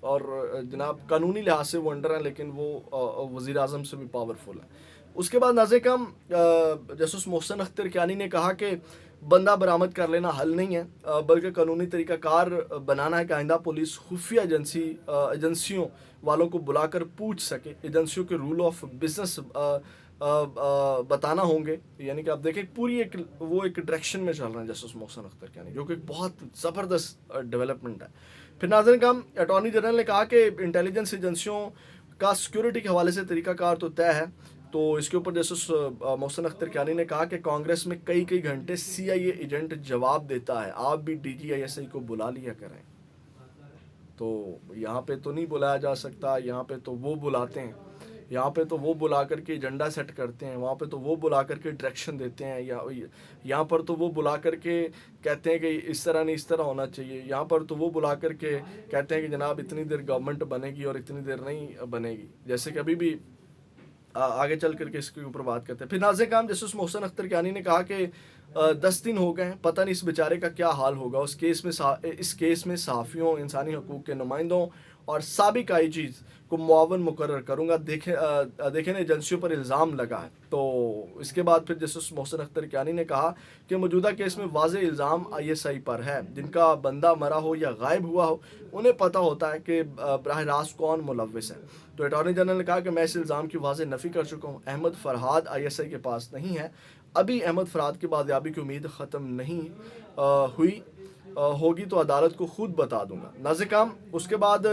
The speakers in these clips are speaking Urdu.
اور جناب قانونی لحاظ سے وہ انڈر ہیں، لیکن وہ وزیر اعظم سے بھی پاورفل ہیں۔ اس کے بعد ناظرین کرام جاسوس محسن اختر کیانی نے کہا کہ بندہ برآمد کر لینا حل نہیں ہے، بلکہ قانونی طریقہ کار بنانا ہے کہ آئندہ پولیس خفیہ ایجنسیوں والوں کو بلا کر پوچھ سکے، ایجنسیوں کے رول آف بزنس بتانا ہوں گے۔ یعنی کہ آپ دیکھیں پوری ایک ڈائریکشن میں چل رہے ہیں جاسوس محسن اختر کیانی، جو کہ ایک بہت زبردست ڈیولپمنٹ ہے۔ پھر ناظرین کرام اٹارنی جنرل نے کہا کہ انٹیلیجنس ایجنسیوں کا سیکیورٹی کے حوالے سے طریقہ کار تو طے ہے، تو اس کے اوپر جاسوس محسن اختر کیانی نے کہا کہ کانگریس میں کئی گھنٹے CIA ایجنٹ جواب دیتا ہے، آپ بھی DGISI کو بلا لیا کریں۔ تو یہاں پہ تو نہیں بلایا جا سکتا، یہاں پہ تو وہ بلاتے ہیں، یہاں پہ تو وہ بلا کر کے ایجنڈا سیٹ کرتے ہیں، وہاں پہ تو وہ بلا کر کے ڈائریکشن دیتے ہیں، یا یہاں پر تو وہ بلا کر کے کہتے ہیں کہ اس طرح نہیں اس طرح ہونا چاہیے، یہاں پر تو وہ بلا کر کے کہتے ہیں کہ جناب اتنی دیر گورنمنٹ بنے گی اور اتنی دیر نہیں بنے گی، جیسے کہ ابھی بھی آگے چل کر کے اس کے اوپر بات کرتے ہیں۔ پھر ناظرین کرام جاسوس محسن اختر کیانی نے کہا کہ 10 دن ہو گئے ہیں، پتہ نہیں اس بیچارے کا کیا حال ہوگا۔ اس کیس میں صحافیوں، انسانی حقوق کے نمائندوں اور سابق IGs کو معاون مقرر کروں گا، دیکھیں ایجنسیوں پر الزام لگا ہے۔ تو اس کے بعد پھر جاسوس محسن اختر کیانی نے کہا کہ موجودہ کیس میں واضح الزام ISI پر ہے، جن کا بندہ مرا ہو یا غائب ہوا ہو انہیں پتہ ہوتا ہے کہ براہ راست کون ملوث ہے۔ تو اٹارنی جنرل نے کہا کہ میں اس الزام کی واضح نفی کر چکا ہوں، احمد فرحاد ISI کے پاس نہیں ہے، ابھی احمد فرحاد کی بازیابی کی امید ختم نہیں ہوئی، ہوگی تو عدالت کو خود بتا دوں گا۔ ناظرین کرام اس کے بعد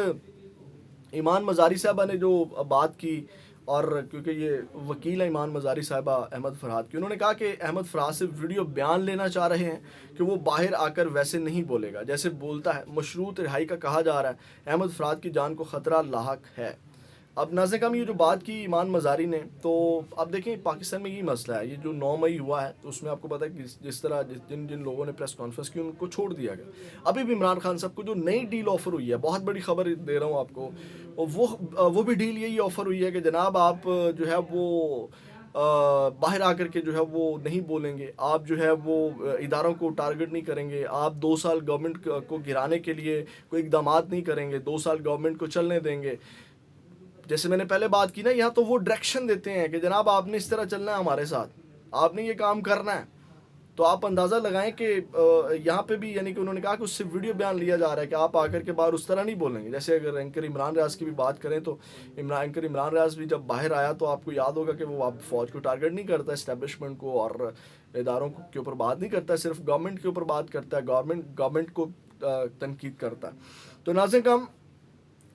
ایمان مزاری صاحبہ نے جو بات کی، اور کیونکہ یہ وکیل ہے ایمان مزاری صاحبہ احمد فرحاد کی، انہوں نے کہا کہ احمد فرحاد سے ویڈیو بیان لینا چاہ رہے ہیں کہ وہ باہر آ کر ویسے نہیں بولے گا جیسے بولتا ہے، مشروط رہائی کا کہا جا رہا ہے، احمد فرحاد کی جان کو خطرہ لاحق ہے۔ اب ناظرین کرام یہ جو بات کی ایمان مزاری نے، تو اب دیکھیں پاکستان میں یہ مسئلہ ہے، یہ جو 9 مئی ہوا ہے تو اس میں آپ کو پتہ ہے کہ جس طرح جن لوگوں نے پریس کانفرنس کی ان کو چھوڑ دیا گیا۔ ابھی بھی عمران خان صاحب کو جو نئی ڈیل آفر ہوئی ہے، بہت بڑی خبر دے رہا ہوں آپ کو، وہ بھی ڈیل یہی آفر ہوئی ہے کہ جناب آپ جو ہے وہ باہر آ کر کے جو ہے وہ نہیں بولیں گے، آپ جو ہے وہ اداروں کو ٹارگٹ نہیں کریں گے، آپ 2 سال گورنمنٹ کو گرانے کے لیے کوئی اقدامات نہیں کریں گے، 2 سال گورنمنٹ کو چلنے دیں گے۔ جیسے میں نے پہلے بات کی نا، یہاں تو وہ ڈائریکشن دیتے ہیں کہ جناب آپ نے اس طرح چلنا ہے ہمارے ساتھ، آپ نے یہ کام کرنا ہے۔ تو آپ اندازہ لگائیں کہ یہاں پہ بھی یعنی کہ انہوں نے کہا کہ اس سے ویڈیو بیان لیا جا رہا ہے کہ آپ آ کر کے باہر اس طرح نہیں بولیں گے۔ جیسے اگر اینکر عمران ریاض کی بھی بات کریں تو اینکر عمران ریاض بھی جب باہر آیا تو آپ کو یاد ہوگا کہ وہ آپ فوج کو ٹارگٹ نہیں کرتا، اسٹیبلشمنٹ کو اور اداروں کے اوپر بات نہیں کرتا، صرف گورنمنٹ کے اوپر بات کرتا ہے، گورنمنٹ کو تنقید کرتا ہے۔ تو ناظرین کرام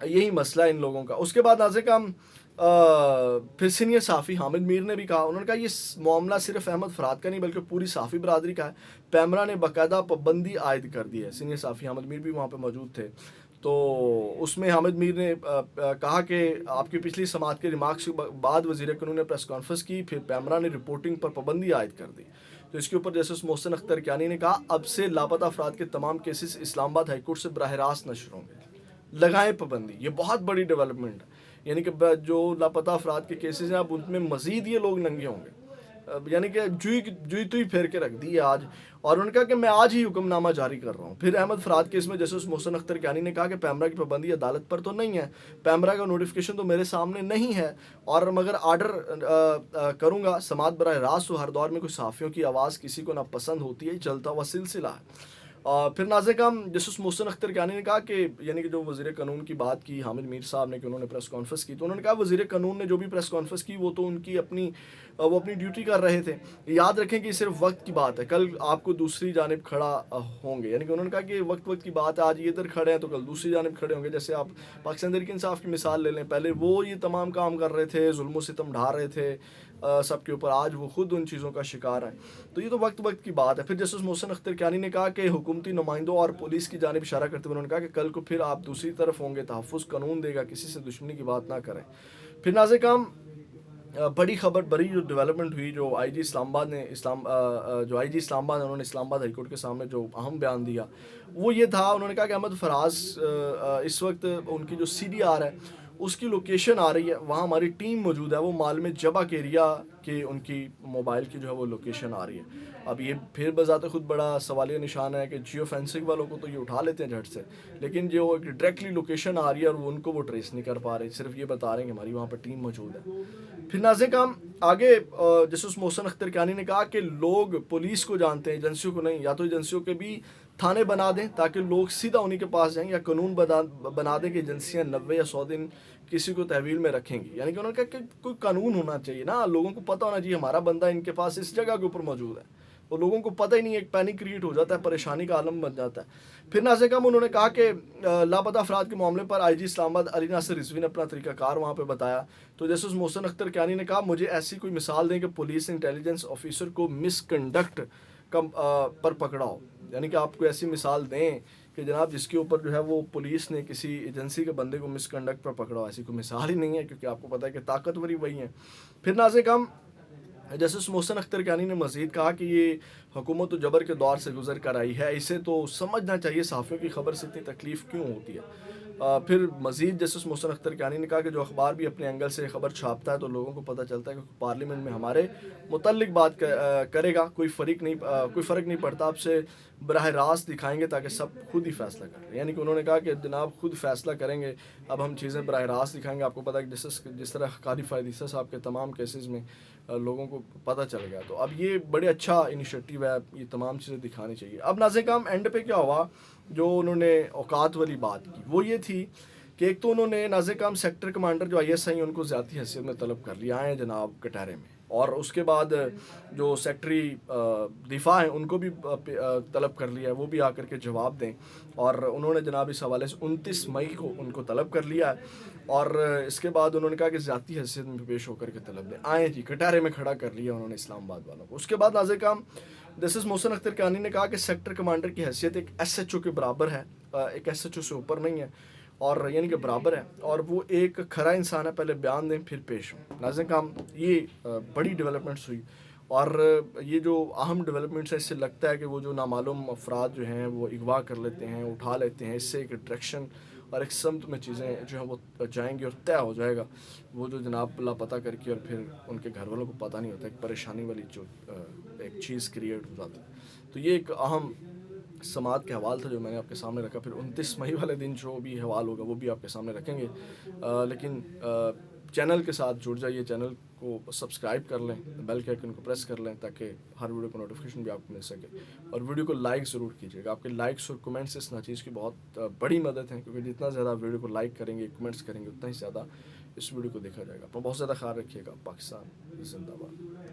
یہی مسئلہ ہے ان لوگوں کا۔ اس کے بعد ناظرین کرام پھر سینئر صحافی حامد میر نے بھی کہا، انہوں نے کہا یہ معاملہ صرف احمد فرحاد کا نہیں بلکہ پوری صحافی برادری کا ہے، پیمرا نے باقاعدہ پابندی عائد کر دی ہے۔ سینئر صحافی حامد میر بھی وہاں پہ موجود تھے، تو اس میں حامد میر نے کہا کہ آپ کی پچھلی سماعت کے ریمارکس کے بعد وزیر قانون نے پریس کانفرنس کی، پھر پیمرا نے رپورٹنگ پر پابندی عائد کر دی۔ تو اس کے اوپر جاسوس محسن اختر کیانی نے کہا اب سے لاپتہ افراد کے تمام کیسز اسلام آباد ہائی کورٹ سے براہ راست نشر ہوں گے، لگائیں پابندی۔ یہ بہت بڑی ڈیولپمنٹ ہے، یعنی کہ جو لاپتہ افراد کے کیسز ہیں اب ان میں مزید یہ لوگ ننگے ہوں گے، یعنی کہ جوئی توئی پھیر کے رکھ دی ہے آج۔ اور انہوں نے کہا کہ میں آج ہی حکم نامہ جاری کر رہا ہوں۔ پھر احمد فرحاد کیس میں جاسوس محسن اختر کیانی نے کہا کہ پیمرا کی پابندی عدالت پر تو نہیں ہے، پیمرا کا نوٹیفیکیشن تو میرے سامنے نہیں ہے، اور مگر آرڈر کروں گا سماعت براہ راست ہو۔ ہر دور میں کچھ صحافیوں کی آواز کسی کو ناپسند ہوتی ہے، چلتا ہوا سلسلہ ہے۔ پھر ناظرین کرام جاسوس محسن اختر کیانی نے کہا کہ یعنی کہ جو وزیر قانون کی بات کی حامد میر صاحب نے کہ انہوں نے پریس کانفرنس کی، تو انہوں نے کہا وزیر قانون نے جو بھی پریس کانفرنس کی وہ تو ان کی اپنی ڈیوٹی کر رہے تھے، یاد رکھیں کہ یہ صرف وقت کی بات ہے، کل آپ کو دوسری جانب کھڑا ہوں گے، یعنی کہ انہوں نے کہا کہ وقت کی بات ہے، آج یہ ادھر کھڑے ہیں تو کل دوسری جانب کھڑے ہوں گے۔ جیسے آپ پاکستان تحریک انصاف کی مثال لے لیں، پہلے وہ یہ تمام کام کر رہے تھے، ظلم و ستم ڈھا رہے تھے سب کے اوپر، آج وہ خود ان چیزوں کا شکار ہے، تو یہ تو وقت کی بات ہے۔ پھر جاسوس محسن اختر کیانی نے کہا کہ حکومتی نمائندوں اور پولیس کی جانب اشارہ کرتے ہوئے انہوں نے کہا کہ کل کو پھر آپ دوسری طرف ہوں گے، تحفظ قانون دے گا، کسی سے دشمنی کی بات نہ کریں۔ پھر ناظرین کرام بڑی خبر، بڑی جو ڈیولپمنٹ ہوئی، جو آئی جی اسلام آباد انہوں نے اسلام آباد ہائی کورٹ کے سامنے جو اہم بیان دیا وہ یہ تھا، انہوں نے کہا کہ احمد فراز اس وقت ان کی جو CDR ہے اس کی لوکیشن آ رہی ہے، وہاں ہماری ٹیم موجود ہے، وہ مال میں جبا کے ایریا کے ان کی موبائل کی جو ہے وہ لوکیشن آ رہی ہے، اب یہ پھر بذات خود بڑا سوالیہ نشان ہے کہ جیو فینسنگ والوں کو تو یہ اٹھا لیتے ہیں جھٹ سے، لیکن جو ڈائریکٹلی لوکیشن آ رہی ہے اور وہ ان کو وہ ٹریس نہیں کر پا رہے، صرف یہ بتا رہے ہیں کہ ہماری وہاں پہ ٹیم موجود ہے۔ پھر ناظرین کرام آگے جسٹس محسن اختر کیانی نے کہا کہ لوگ پولیس کو جانتے ہیں، ایجنسیوں کو نہیں، یا تو ایجنسیوں کے بھی تھانے بنا دیں تاکہ لوگ سیدھا انہی کے پاس جائیں، یا قانون بنا دیں کہ ایجنسیاں 90 یا 100 دن کسی کو تحویل میں رکھیں گی۔ یعنی کہ انہوں نے کہا کہ کوئی قانون ہونا چاہیے نا، لوگوں کو پتہ ہونا چاہیے ہمارا بندہ ان کے پاس اس جگہ کے اوپر موجود ہے، اور لوگوں کو پتہ ہی نہیں، ایک پینک کریٹ ہو جاتا ہے، پریشانی کا عالم بن جاتا ہے۔ پھر ناظرین کرام انہوں نے کہا کہ لاپتہ افراد کے معاملے پر آئی جی اسلام آباد علی ناصر رضوی نے اپنا طریقہ کار وہاں پہ بتایا، تو جسٹس محسن اختر کیانی نے کہا مجھے ایسی کوئی مثال دیں کہ پولیس انٹیلیجنس آفیسر کو مس کنڈکٹ پر پکڑا ہو، یعنی کہ آپ کو ایسی مثال دیں کہ جناب جس کے اوپر جو ہے وہ پولیس نے کسی ایجنسی کے بندے کو مس کنڈکٹ پر پکڑا ہو، ایسی کوئی مثال ہی نہیں ہے، کیونکہ آپ کو پتہ ہے کہ طاقتوری وہی ہیں۔ پھر ناظرین کرام جسٹس محسن اختر کیانی نے مزید کہا کہ یہ حکومت و جبر کے دور سے گزر کر آئی ہے، اسے تو سمجھنا چاہیے صحافیوں کی خبر سے اتنی تکلیف کیوں ہوتی ہے۔ پھر مزید جسٹس محسن اختر کیانی نے کہا کہ جو اخبار بھی اپنے اینگل سے خبر چھاپتا ہے تو لوگوں کو پتہ چلتا ہے کہ پارلیمنٹ میں ہمارے متعلق بات کرے گا، کوئی فرق نہیں پڑتا، آپ سے براہ راست دکھائیں گے تاکہ سب خود ہی فیصلہ کر لیں۔ یعنی کہ انہوں نے کہا کہ جناب خود فیصلہ کریں گے، اب ہم چیزیں براہ راست دکھائیں گے، آپ کو پتہ ہے کہ جس طرح قاضی فائد عیسیٰ صاحب کے تمام کیسز میں لوگوں کو پتہ چل گیا، تو اب یہ بڑے اچھا انیشیٹو ہے، یہ تمام چیزیں دکھانی چاہیے۔ اب ناظرین کرام اینڈ پہ کیا ہوا، جو انہوں نے اوقات والی بات کی وہ یہ تھی کہ ایک تو انہوں نے ناظرین کرام سیکٹر کمانڈر جو آئی ایس آئی ان کو زیادتی حیثیت میں طلب کر لیا ہے جناب کٹہرے میں، اور اس کے بعد جو سیکٹری دفاع ہیں ان کو بھی طلب کر لیا ہے، وہ بھی آ کر کے جواب دیں، اور انہوں نے جناب اس حوالے سے 29 مئی کو ان کو طلب کر لیا ہے، اور اس کے بعد انہوں نے کہا کہ ذاتی حیثیت میں پیش ہو کر کے طلب دیں، آئیں جی کٹہرے میں کھڑا کر لیا انہوں نے اسلام آباد والوں کو۔ اس کے بعد ناظرین کرام جسٹس محسن اختر کیانی نے کہا کہ سیکٹر کمانڈر کی حیثیت ایک ایس ایچ او کے برابر ہے، ایک ایس ایچ او سے اوپر نہیں ہے، اور یعنی کہ برابر ہے، اور وہ ایک کھرا انسان ہے، پہلے بیان دیں پھر پیش ہوں۔ ناظرین کرام یہ بڑی ڈیولپمنٹس ہوئی، اور یہ جو اہم ڈیولپمنٹس ہے اس سے لگتا ہے کہ وہ جو نامعلوم افراد جو ہیں وہ اغوا کر لیتے ہیں، اٹھا لیتے ہیں، اس سے ایک ڈائریکشن اور ایک سمت میں چیزیں جو ہیں وہ جائیں گی اور طے ہو جائے گا، وہ جو جناب لاپتہ کر کے اور پھر ان کے گھر والوں کو پتہ نہیں ہوتا، ایک پریشانی والی جو ایک چیز کریٹ ہو جاتی ہے۔ تو یہ ایک اہم سماعت کے حوال تھا جو میں نے آپ کے سامنے رکھا۔ پھر 29 مئی والے دن جو بھی حوال ہوگا وہ بھی آپ کے سامنے رکھیں گے، لیکن چینل کے ساتھ جڑ جائیے، چینل کو سبسکرائب کر لیں، بیل کے آئیکن کو پریس کر لیں تاکہ ہر ویڈیو کو نوٹیفیکیشن بھی آپ کو مل سکے، اور ویڈیو کو لائک ضرور کیجیے گا، آپ کے لائکس اور کمنٹس اس ناچیز کی بہت بڑی مدد ہیں، کیونکہ جتنا زیادہ ویڈیو کو لائک کریں گے، کمنٹس کریں گے، اتنا ہی زیادہ اس ویڈیو کو دیکھا جائے گا۔ اپنا بہت زیادہ خیال رکھیے گا۔ پاکستان زندہ باد۔